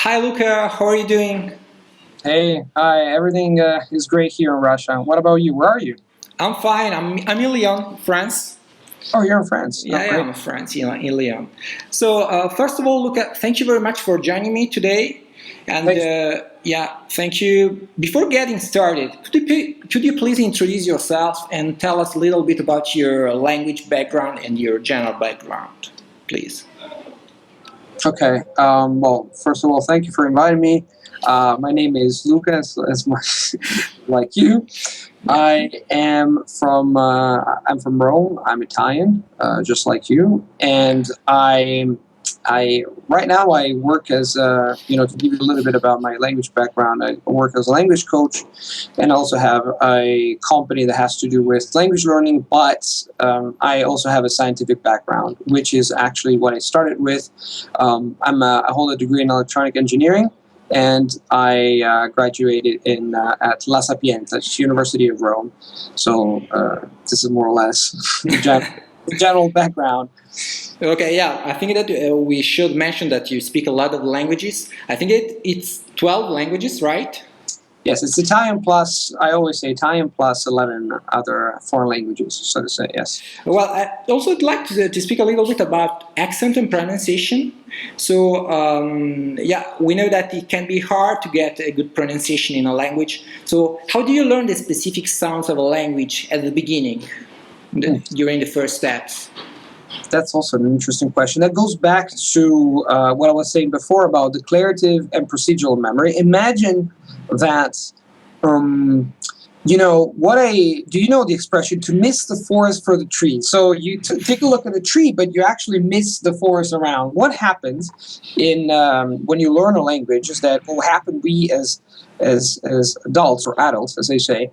Hi Luca, how are you doing? Hey, hi, everything is great here in Russia. What about you? Where are you? I'm fine. I'm in Lyon, France. Oh, you're in France. Oh, Yeah, great. I'm in France, in Lyon. So first of all, Luca, thank you very much for joining me today. And Thanks. yeah, thank you. Before getting started, could you please introduce yourself and tell us a little bit about your language background and your general background, please? Okay. Well, first of all, thank you for inviting me. My name is Lucas, as much like you. Yeah. I'm from Rome. I'm Italian, just like you, and I right now I work as to give you a little bit about my language background. I work as a language coach, and also have a company that has to do with language learning. But I also have a scientific background, which is actually what I started with. I hold a degree in electronic engineering, and I graduated at La Sapienza, University of Rome. So this is more or less the general background. Okay, yeah, I think that we should mention that you speak a lot of languages. I think it's 12 languages, right? Yes, it's Italian plus, I always say Italian plus 11 other foreign languages, so to say, yes. Well, I also would like to speak a little bit about accent and pronunciation. So, yeah, we know that it can be hard to get a good pronunciation in a language. So, how do you learn the specific sounds of a language at the beginning, during the first steps? That's also an interesting question. That goes back to what I was saying before about declarative and procedural memory. Imagine that, do you know the expression to miss the forest for the tree? So you take a look at the tree, but you actually miss the forest around. What happens when you learn a language is that what happen we as adults or adults, as they say,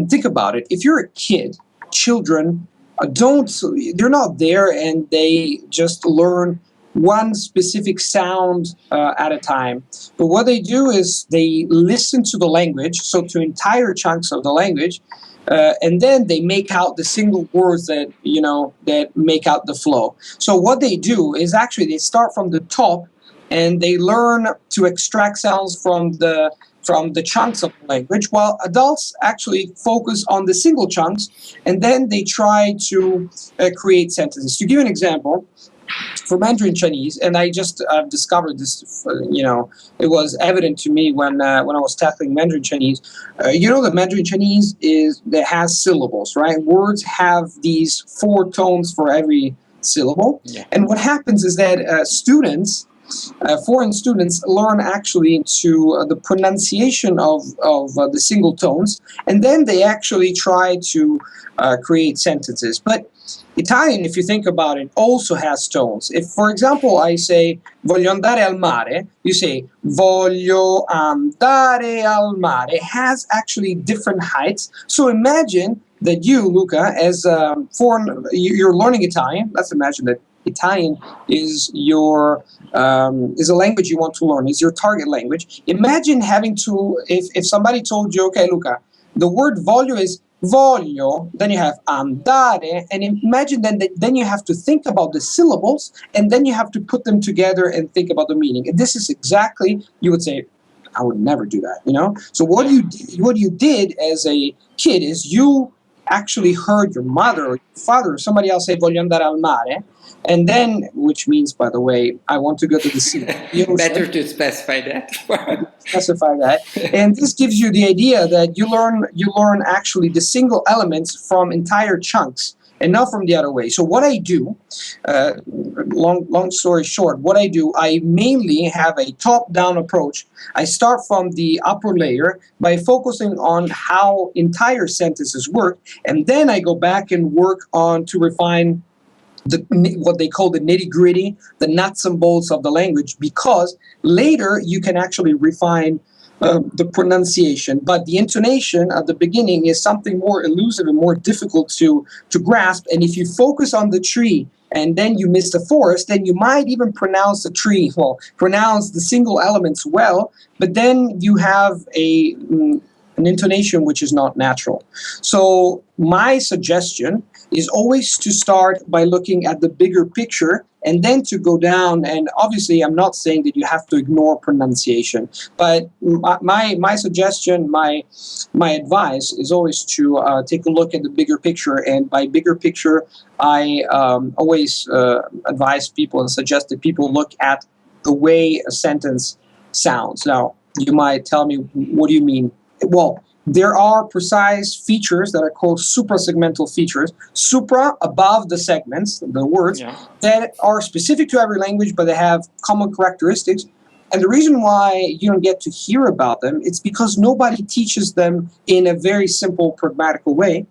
think about it. If you're a kid, children don't they're not there and they just learn one specific sound at a time, but what they do is they listen to the language, so to entire chunks of the language, and then they make out the single words that make out the flow. So what they do is actually they start from the top and they learn to extract sounds from the chunks of the language, while adults actually focus on the single chunks, and then they try to create sentences. To give an example, for Mandarin Chinese, and I just discovered this, it was evident to me when I was tackling Mandarin Chinese. That Mandarin Chinese that has syllables, right? Words have these 4 tones for every syllable, Yeah. and what happens is that foreign students learn actually to the pronunciation of the single tones, and then they actually try to create sentences. But Italian, if you think about it, also has tones. If, for example, I say voglio andare al mare, you say voglio andare al mare. It has actually different heights. So imagine that you, Luca, as you're learning Italian. Let's imagine that Italian is a language you want to learn, is your target language. Imagine having to, if somebody told you, okay, Luca, the word voglio is voglio, then you have andare, and imagine then you have to think about the syllables, and then you have to put them together and think about the meaning. And this is exactly, you would say, I would never do that, So what you did as a kid is you actually heard your mother or your father or somebody else say voglio andare al mare, and then, which means, by the way, I want to go to the sea. Better to specify that. Specify that, and this gives you the idea that you learn actually the single elements from entire chunks and not from the other way. So what I do, long story short, I mainly have a top-down approach. I start from the upper layer by focusing on how entire sentences work, and then I go back and work on to refine what they call the nitty-gritty, the nuts and bolts of the language, because later you can actually refine the pronunciation, but the intonation at the beginning is something more elusive and more difficult to grasp. And if you focus on the tree and then you miss the forest, then you might even pronounce pronounce the single elements well, but then you have an intonation which is not natural. So my suggestion is always to start by looking at the bigger picture and then to go down. And obviously, I'm not saying that you have to ignore pronunciation, but my suggestion, my advice is always to take a look at the bigger picture. And by bigger picture, I always advise people and suggest that people look at the way a sentence sounds. Now, you might tell me, what do you mean? Well, there are precise features that are called suprasegmental features, supra, above the segments, the words, that are specific to every language, but they have common characteristics. And the reason why you don't get to hear about them, it's because nobody teaches them in a very simple, pragmatical way,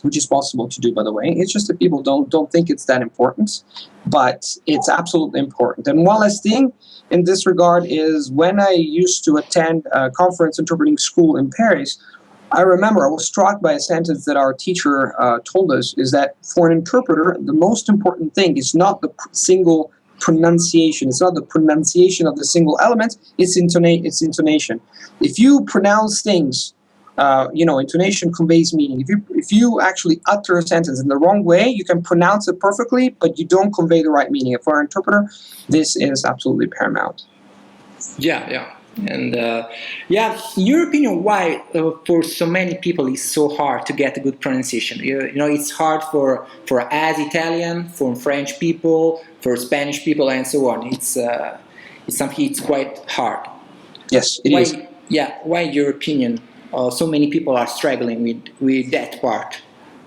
which is possible to do, by the way. It's just that people don't think it's that important, but it's absolutely important. And one last thing in this regard is when I used to attend a conference interpreting school in Paris, I remember I was struck by a sentence that our teacher told us, is that for an interpreter, the most important thing is not the single pronunciation. It's not the pronunciation of the single element, it's intonation. If you pronounce things, intonation conveys meaning. If you actually utter a sentence in the wrong way, you can pronounce it perfectly, but you don't convey the right meaning. For an interpreter, this is absolutely paramount. Yeah. And in your opinion, why for so many people it's so hard to get a good pronunciation? It's hard for as Italian, for French people, for Spanish people, and so on. It's something. It's quite hard. Yes, it is. Yeah. Why, in your opinion, so many people are struggling with that part?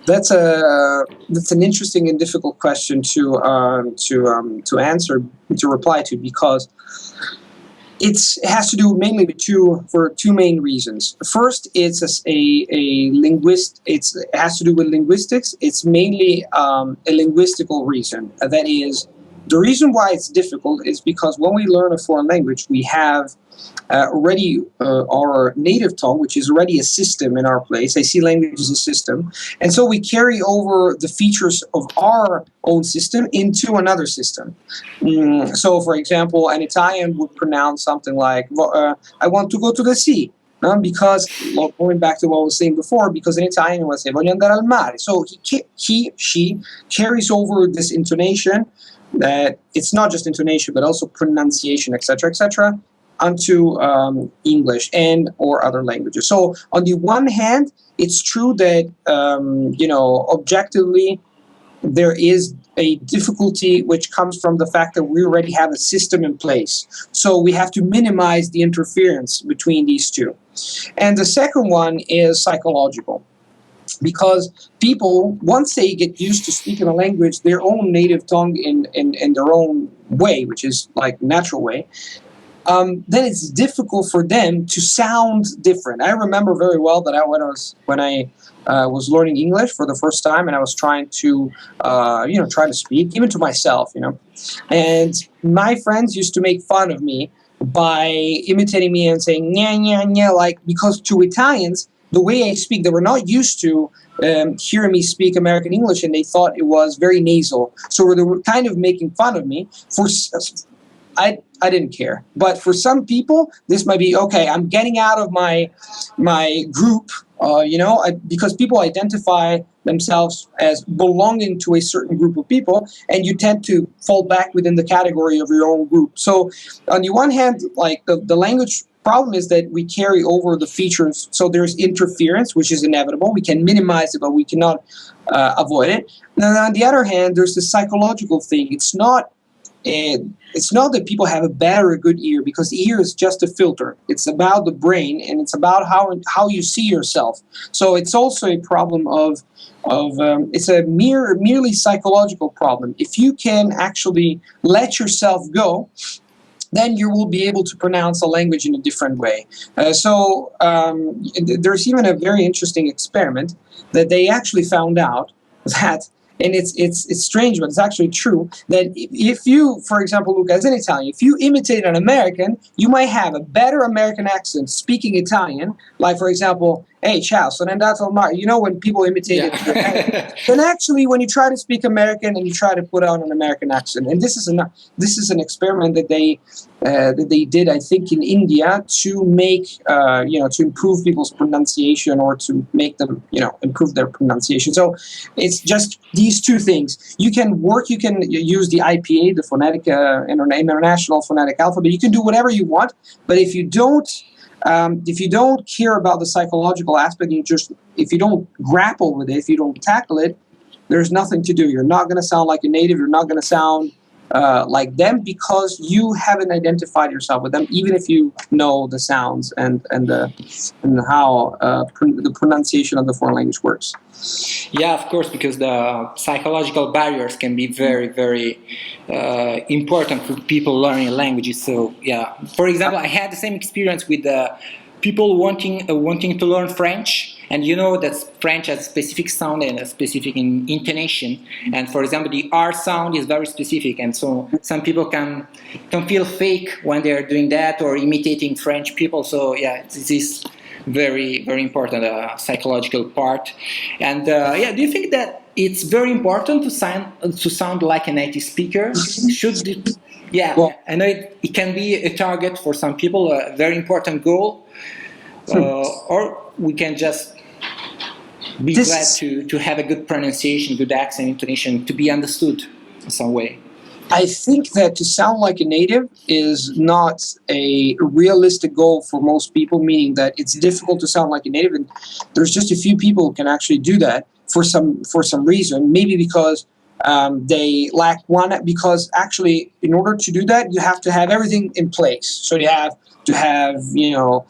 That's an interesting and difficult question to answer, to reply to, because it has to do mainly with two main reasons. First, it's it has to do with linguistics. It's mainly a linguistical reason. That is, the reason why it's difficult is because when we learn a foreign language, we have already our native tongue, which is already a system in our place. I see language as a system. And so we carry over the features of our own system into another system. So, for example, an Italian would pronounce something like, I want to go to the sea. Because, going back to what I was saying before, because an Italian would say, voglio andare al mare. So she carries over this intonation, that it's not just intonation, but also pronunciation, etc., onto English and or other languages. So on the one hand, it's true that objectively there is a difficulty which comes from the fact that we already have a system in place. So we have to minimize the interference between these two. And the second one is psychological. Because people, once they get used to speaking a language, their own native tongue in their own way, which is like natural way, then it's difficult for them to sound different. I remember very well that when I was learning English for the first time, and I was trying to speak, even to myself, and my friends used to make fun of me by imitating me and saying "nya nya nya," because to Italians, the way I speak, they were not used to hearing me speak American English, and they thought it was very nasal. So they were kind of making fun of me. I didn't care. But for some people, this might be, okay, I'm getting out of my group, because people identify themselves as belonging to a certain group of people, and you tend to fall back within the category of your own group. So on the one hand, the language problem is that we carry over the features, so there's interference, which is inevitable. We can minimize it, but we cannot avoid it. And on the other hand, there's the psychological thing. It's not that people have a bad or a good ear, because the ear is just a filter. It's about the brain, and it's about how you see yourself. So it's also a problem of it's a merely psychological problem. If you can actually let yourself go, then you will be able to pronounce a language in a different way. There's even a very interesting experiment that they actually found out that, and it's strange, but it's actually true, that if you, for example, Luca, as an Italian, if you imitate an American, you might have a better American accent speaking Italian. Like, for example, hey, ciao, sono andato al mare. You know, when people imitate it. Yeah. Then actually, when you try to speak American and you try to put on an American accent, and this is an experiment that they did, I think, in India to make to improve people's pronunciation, or to make them improve their pronunciation. So it's just these two things. You can use the IPA, the phonetic international phonetic alphabet. You can do whatever you want, but if you don't care about the psychological aspect, if you don't grapple with it, if you don't tackle it, there's nothing to do. You're not going to sound like a native. You're not going to sound like them, because you haven't identified yourself with them, even if you know the sounds and how the pronunciation of the foreign language works. Yeah, of course, because the psychological barriers can be very, very important for people learning languages. So, yeah, for example, I had the same experience with people wanting to learn French, and you know that French has a specific sound and a specific intonation. And for example, the R sound is very specific, and so some people can feel fake when they are doing that or imitating French people. So, yeah, this is very, very important psychological part. And do you think that it's very important to sound like a native speaker? Should it, yeah, Well, I know it can be a target for some people, a very important goal, or we can just be glad to have a good pronunciation, good accent, intonation, to be understood in some way. I think that to sound like a native is not a realistic goal for most people, meaning that it's difficult to sound like a native, and there's just a few people who can actually do that for some reason. Maybe because they lack one. Because actually, in order to do that, you have to have everything in place. So you have to have you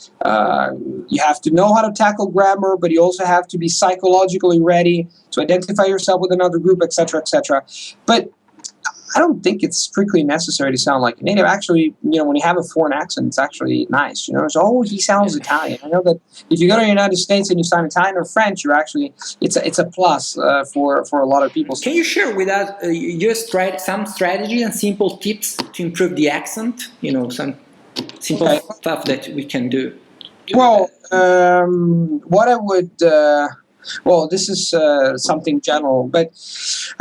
have to know how to tackle grammar, but you also have to be psychologically ready to identify yourself with another group, etc., etc. But I don't think it's strictly necessary to sound like a native. Actually, when you have a foreign accent, it's actually nice. It's, oh, he sounds Italian. I know that if you go to the United States and you sound Italian or French, it's a plus for a lot of people. Can you share with us some strategies and simple tips to improve the accent? Some simple stuff that we can do. Well, what I would. Well, this is something general, but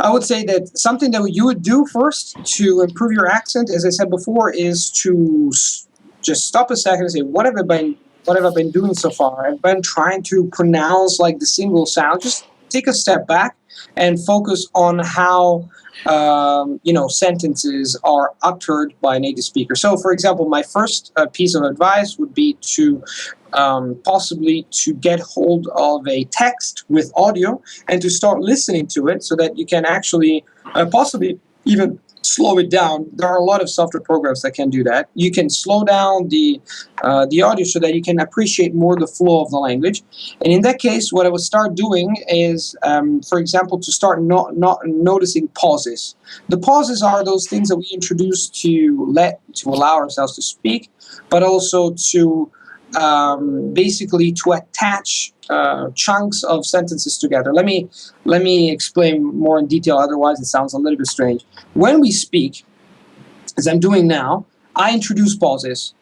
I would say that something that you would do first to improve your accent, as I said before, is to just stop a second and say, what have I been doing so far? I've been trying to pronounce like the single sound. Just take a step back and focus on how sentences are uttered by native speakers. So, for example, my first piece of advice would be to possibly to get hold of a text with audio and to start listening to it, so that you can actually possibly even slow it down. There are a lot of software programs that can do that. You can slow down the audio so that you can appreciate more the flow of the language. And in that case, what I would start doing is, for example, to start not noticing pauses. The pauses are those things that we introduce to allow ourselves to speak, but also to basically to attach chunks of sentences together. Let me explain more in detail. Otherwise, it sounds a little bit strange. When we speak, as I'm doing now, I introduce pauses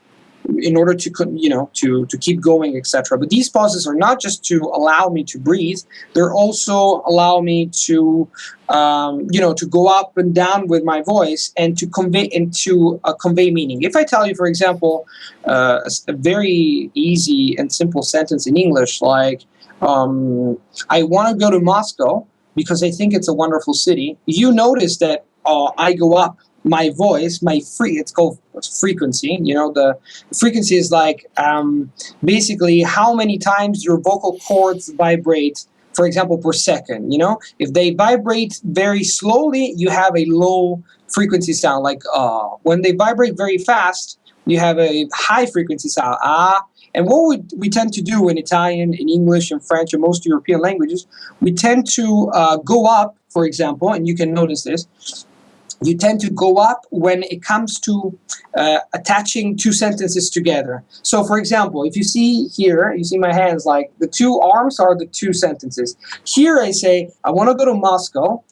in order to keep going, etc. But these pauses are not just to allow me to breathe; they're also allow me to to go up and down with my voice and to convey meaning. If I tell you, for example, a very easy and simple sentence in English like I want to go to Moscow because I think it's a wonderful city, you notice that I go up my voice, it's called frequency. The frequency is like basically how many times your vocal cords vibrate, for example, per second. If they vibrate very slowly, you have a low frequency sound like when they vibrate very fast, you have a high frequency sound And what we tend to do in Italian, in English, in French, and most European languages, we tend to go up, for example, and you can notice this. You tend to go up when it comes to attaching two sentences together. So, for example, if you see here, you see my hands, like the two arms are the two sentences. Here I say, I want to go to Moscow,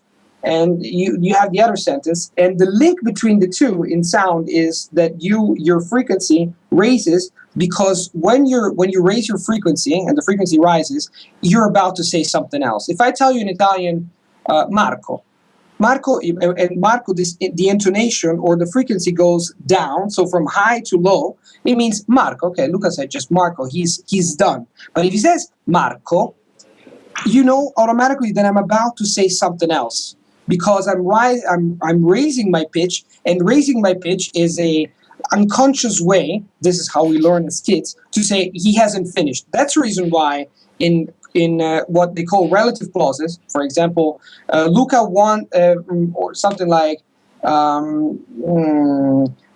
and you have the other sentence. And the link between the two in sound is that your frequency raises because when you raise your frequency and the frequency rises, you're about to say something else. If I tell you in Italian, Marco, and Marco, the intonation or the frequency goes down, so from high to low, it means Marco. Okay, Luca said just Marco, he's done. But if he says Marco, you know automatically that I'm about to say something else, because I'm raising my pitch, and raising my pitch is a unconscious way. This is how we learn as kids to say he hasn't finished. That's the reason why in what they call relative clauses, for example, Luca want or something like I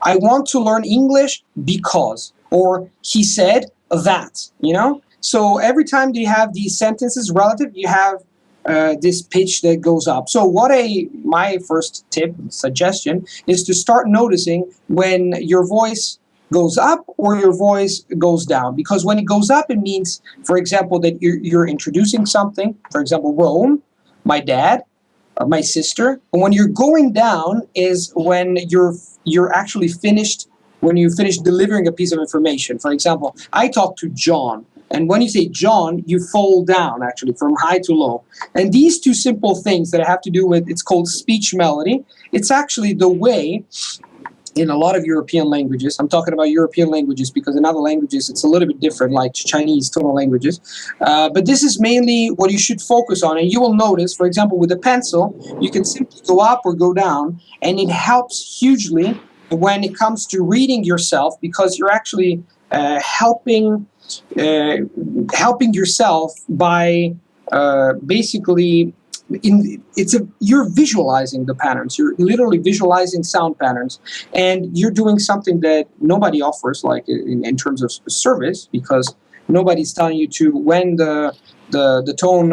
want to learn English because, or he said that, you know. So every time you have these sentences relative, you have this pitch that goes up. So my first tip, suggestion, is to start noticing when your voice goes up or your voice goes down. Because when it goes up, it means, for example, that you're introducing something, for example, Rome, my dad, or my sister. And when you're going down is when you're actually finished, when you finish delivering a piece of information. For example, I talk to John. And when you say John, you fall down, actually, from high to low. And these two simple things that have to do with, it's called speech melody. It's actually the way, in a lot of European languages, I'm talking about European languages because in other languages it's a little bit different, like Chinese tonal languages. But this is mainly what you should focus on. And you will notice, for example, with a pencil, you can simply go up or go down. And it helps hugely when it comes to reading yourself, because you're actually helping yourself by basically you're visualizing the patterns. You're literally visualizing sound patterns, and you're doing something that nobody offers, like in terms of service, because nobody's telling you to when the tone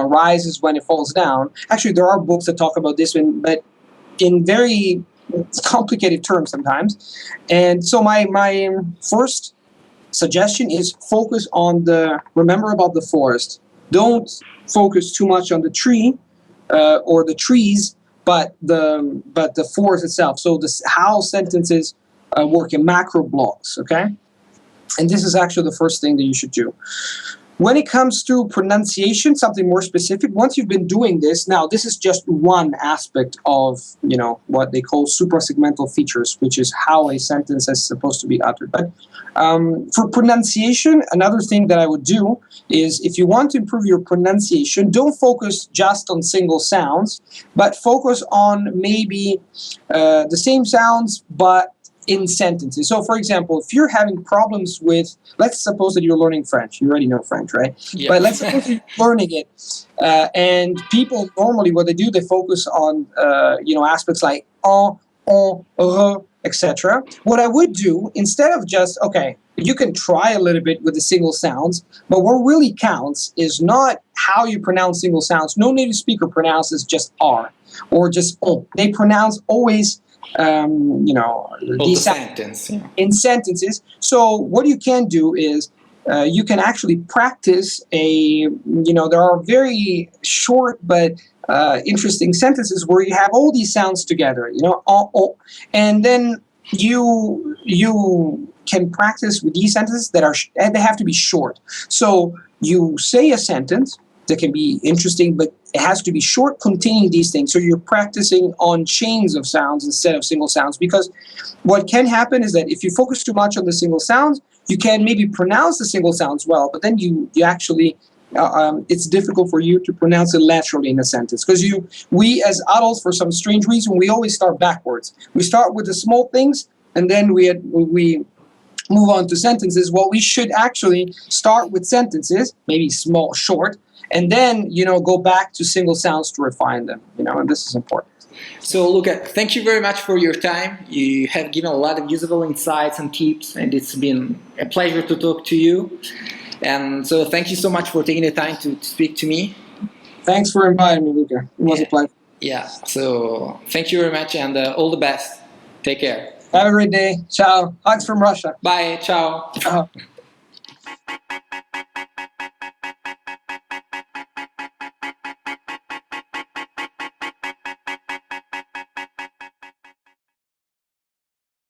rises when it falls down. Actually, there are books that talk about this, but in very complicated terms sometimes. And so my first suggestion is focus on remember about the forest. Don't focus too much on the tree or the trees, but the forest itself. So how sentences work in macro blocks, okay? And this is actually the first thing that you should do. When it comes to pronunciation, something more specific, once you've been doing this, now this is just one aspect of, what they call suprasegmental features, which is how a sentence is supposed to be uttered. But for pronunciation, another thing that I would do is, if you want to improve your pronunciation, don't focus just on single sounds, but focus on maybe the same sounds, but in sentences. So, for example, if you're having problems with, let's suppose that you're learning French. You already know French, right? Yeah. But let's suppose you're learning it, and people normally, what they do, they focus on, aspects like etc. What I would do, instead of just, okay, you can try a little bit with the single sounds, but what really counts is not how you pronounce single sounds. No native speaker pronounces just R or just O. They pronounce always in sentences. So what you can do is you can actually practice there are very short but interesting sentences where you have all these sounds together, and then you can practice with these sentences they have to be short. So you say a sentence that can be interesting, but it has to be short, containing these things. So you're practicing on chains of sounds instead of single sounds, because what can happen is that if you focus too much on the single sounds, you can maybe pronounce the single sounds well, but then you actually it's difficult for you to pronounce it laterally in a sentence, because we as adults, for some strange reason, we always start backwards. We start with the small things, and then we move on to sentences. Well, we should actually start with sentences, maybe small, short, and then, go back to single sounds to refine them, and this is important. So, Luca, thank you very much for your time. You have given a lot of usable insights and tips, and it's been a pleasure to talk to you. And so thank you so much for taking the time to speak to me. Thanks for inviting me, Luca. It was a pleasure. Yeah, so thank you very much, and all the best. Take care. Have a great day. Ciao. Hugs from Russia. Bye. Ciao.